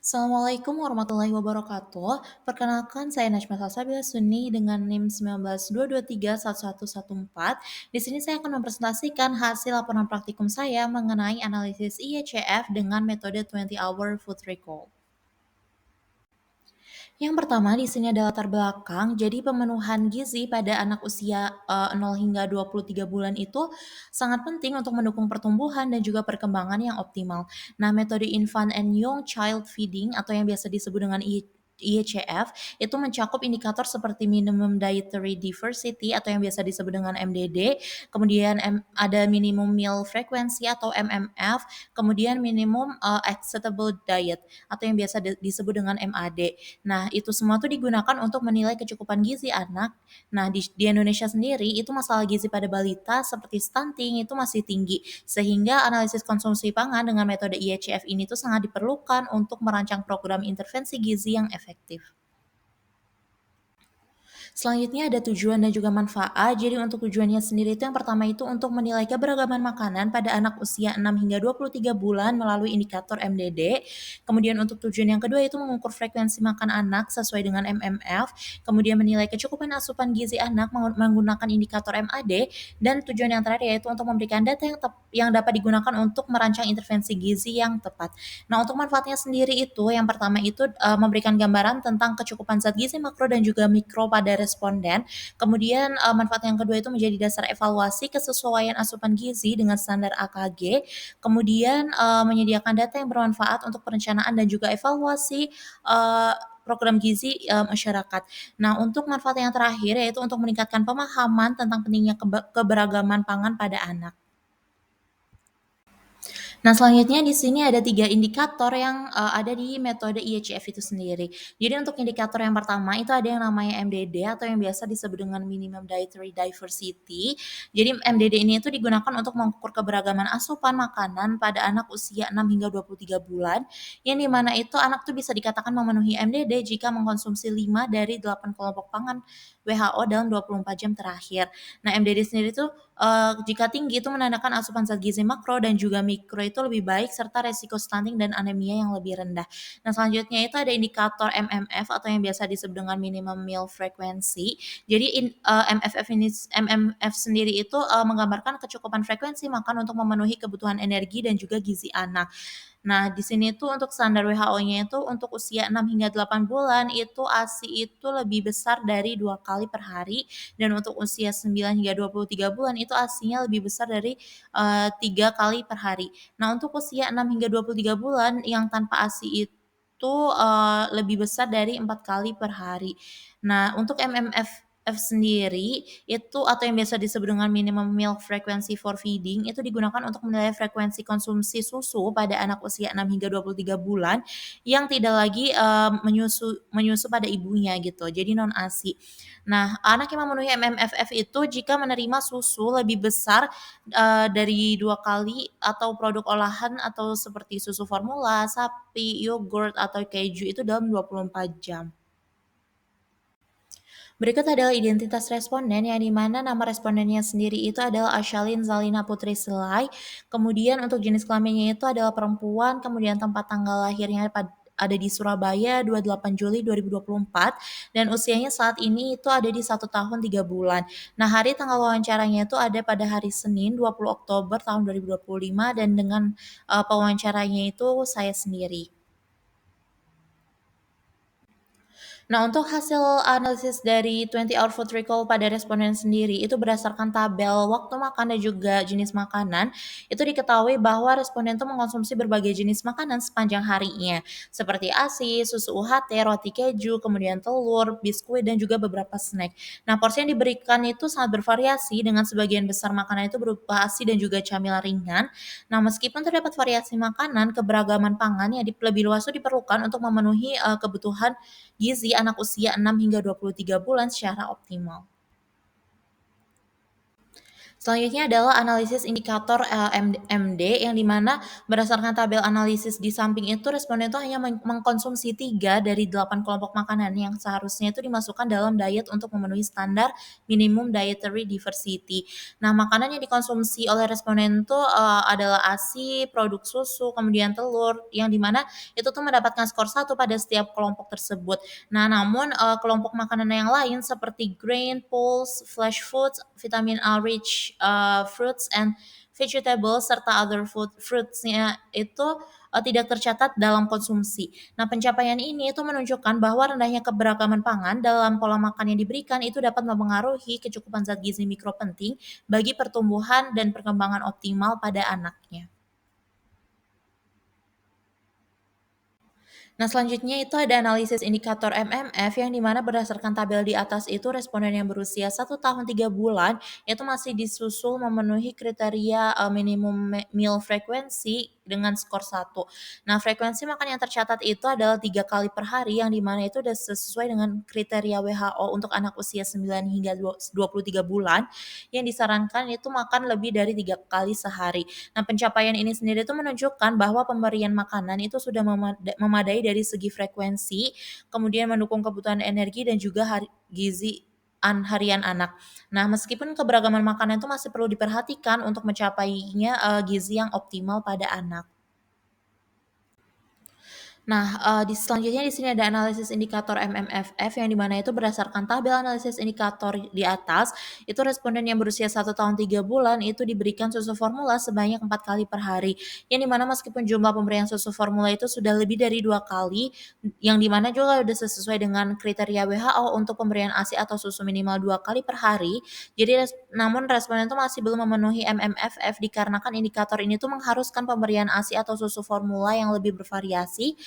Assalamualaikum warahmatullahi wabarakatuh. Perkenalkan saya Najma Salsabila Suni dengan NIM 1922311114. Di sini saya akan mempresentasikan hasil laporan praktikum saya mengenai analisis IECF dengan metode 20 hour food recall. Yang pertama di sini ada latar belakang. Jadi pemenuhan gizi pada anak usia 0 hingga 23 bulan itu sangat penting untuk mendukung pertumbuhan dan juga perkembangan yang optimal. Nah, metode Infant and Young Child Feeding atau yang biasa disebut dengan IECF itu mencakup indikator seperti minimum dietary diversity atau yang biasa disebut dengan MDD, kemudian ada minimum meal frequency atau MMF, kemudian minimum acceptable diet atau yang biasa disebut dengan MAD. Nah, itu semua tuh digunakan untuk menilai kecukupan gizi anak. Nah, di Indonesia sendiri itu masalah gizi pada balita seperti stunting itu masih tinggi, sehingga analisis konsumsi pangan dengan metode IECF ini tuh sangat diperlukan untuk merancang program intervensi gizi yang efektif. Selanjutnya ada tujuan dan juga manfaat. Jadi untuk tujuannya sendiri itu yang pertama itu untuk menilai keberagaman makanan pada anak usia 6 hingga 23 bulan melalui indikator MDD. Kemudian untuk tujuan yang kedua itu mengukur frekuensi makan anak sesuai dengan MMF. Kemudian menilai kecukupan asupan gizi anak menggunakan indikator MAD. Dan tujuan yang terakhir yaitu untuk memberikan data yang dapat digunakan untuk merancang intervensi gizi yang tepat. Nah, untuk manfaatnya sendiri itu yang pertama itu memberikan gambaran tentang kecukupan zat gizi makro dan juga mikro pada responden. Kemudian manfaat yang kedua itu menjadi dasar evaluasi kesesuaian asupan gizi dengan standar AKG. Kemudian menyediakan data yang bermanfaat untuk perencanaan dan juga evaluasi program gizi masyarakat. Nah, untuk manfaat yang terakhir yaitu untuk meningkatkan pemahaman tentang pentingnya keberagaman pangan pada anak. Nah, selanjutnya di sini ada 3 indikator yang, ada di metode IECF itu sendiri. Jadi untuk indikator yang pertama itu ada yang namanya MDD atau yang biasa disebut dengan minimum dietary diversity. Jadi MDD ini itu digunakan untuk mengukur keberagaman asupan makanan pada anak usia 6 hingga 23 bulan, yang di mana itu anak tuh bisa dikatakan memenuhi MDD jika mengkonsumsi 5 dari 8 kelompok pangan WHO dalam 24 jam terakhir. Nah, MDD sendiri tuh, jika tinggi itu menandakan asupan zat gizi makro dan juga mikro itu lebih baik serta resiko stunting dan anemia yang lebih rendah. Nah, selanjutnya itu ada indikator MMF atau yang biasa disebut dengan minimum meal frequency. Jadi MMF sendiri itu, menggambarkan kecukupan frekuensi makan untuk memenuhi kebutuhan energi dan juga gizi anak. Nah, di sini tuh untuk standar WHO-nya itu untuk usia 6 hingga 8 bulan itu ASI itu lebih besar dari 2 kali per hari dan untuk usia 9 hingga 23 bulan itu ASI-nya lebih besar dari 3 kali per hari. Nah, untuk usia 6 hingga 23 bulan yang tanpa ASI itu lebih besar dari 4 kali per hari. Nah, untuk MMF sendiri itu atau yang biasa disebut dengan minimum milk frequency for feeding itu digunakan untuk menilai frekuensi konsumsi susu pada anak usia 6 hingga 23 bulan yang tidak lagi menyusu pada ibunya gitu. Jadi non ASI. Nah, anak yang memenuhi MMFF itu jika menerima susu lebih besar dari 2 kali atau produk olahan atau seperti susu formula, sapi, yogurt atau keju itu dalam 24 jam. Berikut adalah identitas responden yang dimana nama respondennya sendiri itu adalah Ashalin Zalina Putri Selai. Kemudian untuk jenis kelaminnya itu adalah perempuan, kemudian tempat tanggal lahirnya ada di Surabaya 28 Juli 2024 dan usianya saat ini itu ada di 1 tahun 3 bulan. Nah, hari tanggal wawancaranya itu ada pada hari Senin 20 Oktober tahun 2025 dan dengan pewawancaranya itu saya sendiri. Nah, untuk hasil analisis dari 20 Hour Food Recall pada responden sendiri, itu berdasarkan tabel waktu makan dan juga jenis makanan, itu diketahui bahwa responden itu mengkonsumsi berbagai jenis makanan sepanjang harinya, seperti ASI, susu UHT, roti keju, kemudian telur, biskuit, dan juga beberapa snack. Nah, porsi yang diberikan itu sangat bervariasi dengan sebagian besar makanan itu berupa ASI dan juga camilan ringan. Nah, meskipun terdapat variasi makanan, keberagaman pangan yang lebih luas itu diperlukan untuk memenuhi kebutuhan gizi anak usia 6 hingga 23 bulan secara optimal. Selanjutnya adalah analisis indikator, MD yang di mana berdasarkan tabel analisis di samping itu responden itu hanya mengkonsumsi 3 dari 8 kelompok makanan yang seharusnya itu dimasukkan dalam diet untuk memenuhi standar minimum dietary diversity. Nah, makanan yang dikonsumsi oleh responden itu, adalah ASI, produk susu, kemudian telur, yang di mana itu tuh mendapatkan skor 1 pada setiap kelompok tersebut. Nah, namun, kelompok makanan yang lain seperti grain, pulse, flash foods, vitamin A rich, fruits and vegetables serta other fruits-nya itu, tidak tercatat dalam konsumsi. Nah, pencapaian ini itu menunjukkan bahwa rendahnya keberagaman pangan dalam pola makan yang diberikan itu dapat mempengaruhi kecukupan zat gizi mikro penting bagi pertumbuhan dan perkembangan optimal pada anaknya. Nah, selanjutnya itu ada analisis indikator MMF yang dimana berdasarkan tabel di atas itu responden yang berusia 1 tahun 3 bulan itu masih disusul memenuhi kriteria minimum meal frekuensi dengan skor 1. Nah, frekuensi makan yang tercatat itu adalah 3 kali per hari yang dimana itu sudah sesuai dengan kriteria WHO untuk anak usia 9 hingga 23 bulan yang disarankan itu makan lebih dari 3 kali sehari. Nah, pencapaian ini sendiri itu menunjukkan bahwa pemberian makanan itu sudah memadai dari segi frekuensi, kemudian mendukung kebutuhan energi dan juga gizi harian anak. Nah, meskipun keberagaman makanan itu masih perlu diperhatikan untuk mencapainya, gizi yang optimal pada anak. Nah, selanjutnya di sini ada analisis indikator MMFF yang di mana itu berdasarkan tabel analisis indikator di atas, itu responden yang berusia 1 tahun 3 bulan itu diberikan susu formula sebanyak 4 kali per hari. Yang di mana meskipun jumlah pemberian susu formula itu sudah lebih dari 2 kali, yang di mana juga sudah sesuai dengan kriteria WHO untuk pemberian ASI atau susu minimal 2 kali per hari. Jadi namun responden itu masih belum memenuhi MMFF dikarenakan indikator ini tuh mengharuskan pemberian ASI atau susu formula yang lebih bervariasi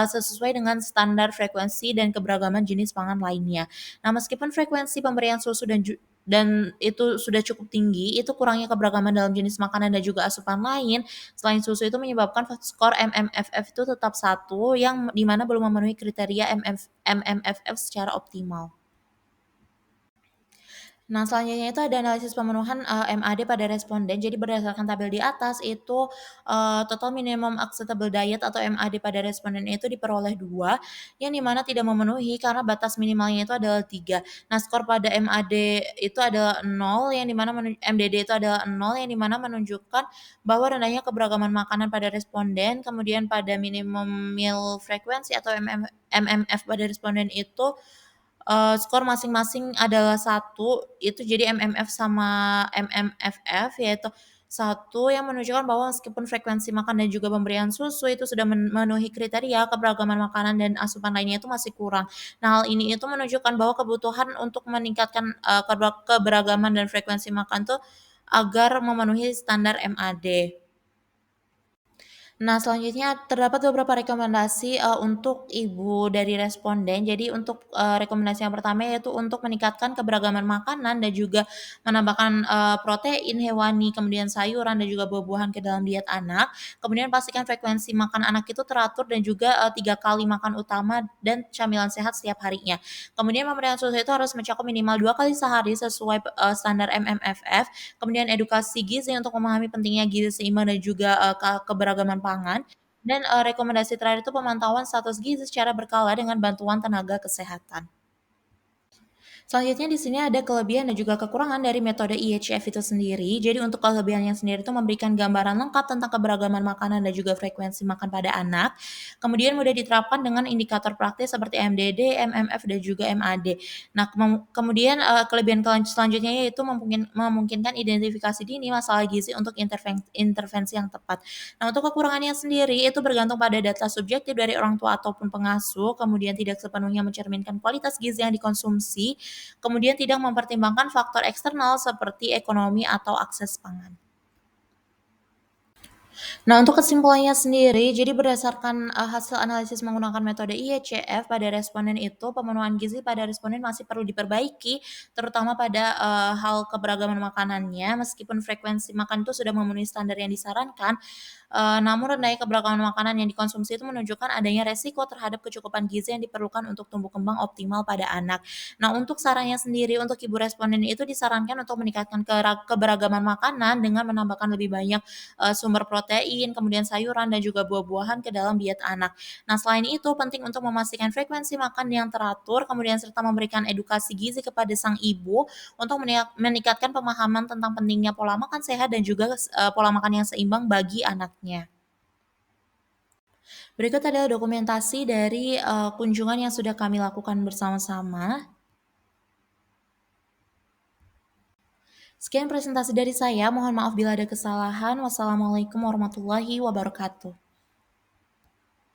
sesuai dengan standar frekuensi dan keberagaman jenis pangan lainnya. Nah, meskipun frekuensi pemberian susu dan itu sudah cukup tinggi, itu kurangnya keberagaman dalam jenis makanan dan juga asupan lain, selain susu itu menyebabkan skor MMFF itu tetap 1 yang di mana belum memenuhi kriteria MMFF secara optimal. Nah, selanjutnya itu ada analisis pemenuhan, MAD pada responden. Jadi berdasarkan tabel di atas itu, total minimum acceptable diet atau MAD pada responden itu diperoleh 2, yang di mana tidak memenuhi karena batas minimalnya itu adalah 3. Nah, skor pada MAD itu adalah 0, yang di mana MDD itu adalah 0, yang di mana menunjukkan bahwa rendahnya keberagaman makanan pada responden, kemudian pada minimum meal frekuensi atau MMF pada responden itu skor masing-masing adalah 1 itu jadi MMF sama MMFF yaitu 1 yang menunjukkan bahwa meskipun frekuensi makan dan juga pemberian susu itu sudah memenuhi kriteria, keberagaman makanan dan asupan lainnya itu masih kurang. Nah, hal ini itu menunjukkan bahwa kebutuhan untuk meningkatkan, keberagaman dan frekuensi makan tuh agar memenuhi standar MAD. Nah, selanjutnya terdapat beberapa rekomendasi, untuk ibu dari responden. Jadi untuk, rekomendasi yang pertama yaitu untuk meningkatkan keberagaman makanan dan juga menambahkan, protein hewani, kemudian sayuran dan juga buah-buahan ke dalam diet anak. Kemudian pastikan frekuensi makan anak itu teratur dan juga, 3 kali makan utama dan camilan sehat setiap harinya. Kemudian pemberian susu itu harus mencakup minimal 2 kali sehari sesuai, standar MMFF. Kemudian edukasi gizi untuk memahami pentingnya gizi seimbang dan juga, keberagaman pangan, dan, rekomendasi terakhir itu pemantauan status gizi secara berkala dengan bantuan tenaga kesehatan. Selanjutnya di sini ada kelebihan dan juga kekurangan dari metode IHF itu sendiri. Jadi untuk kelebihannya sendiri itu memberikan gambaran lengkap tentang keberagaman makanan dan juga frekuensi makan pada anak. Kemudian mudah diterapkan dengan indikator praktis seperti MDD, MMF dan juga MAD. Nah, kemudian kelebihan selanjutnya yaitu memungkinkan identifikasi dini masalah gizi untuk intervensi yang tepat. Nah, untuk kekurangannya sendiri itu bergantung pada data subjektif dari orang tua ataupun pengasuh, kemudian tidak sepenuhnya mencerminkan kualitas gizi yang dikonsumsi, kemudian tidak mempertimbangkan faktor eksternal seperti ekonomi atau akses pangan. Nah, untuk kesimpulannya sendiri, jadi berdasarkan, hasil analisis menggunakan metode IHCF pada responden itu, pemenuhan gizi pada responden masih perlu diperbaiki, terutama pada, hal keberagaman makanannya, meskipun frekuensi makan itu sudah memenuhi standar yang disarankan, namun rendahnya keberagaman makanan yang dikonsumsi itu menunjukkan adanya resiko terhadap kecukupan gizi yang diperlukan untuk tumbuh kembang optimal pada anak. Nah, untuk sarannya sendiri untuk ibu responden itu disarankan untuk meningkatkan keberagaman makanan dengan menambahkan lebih banyak, sumber protein, kemudian sayuran dan juga buah-buahan ke dalam diet anak. Nah, selain itu penting untuk memastikan frekuensi makan yang teratur, kemudian serta memberikan edukasi gizi kepada sang ibu untuk meningkatkan pemahaman tentang pentingnya pola makan sehat dan juga pola makan yang seimbang bagi anaknya. Berikut adalah dokumentasi dari, kunjungan yang sudah kami lakukan bersama-sama. Sekian presentasi dari saya, mohon maaf bila ada kesalahan. Wassalamualaikum warahmatullahi wabarakatuh.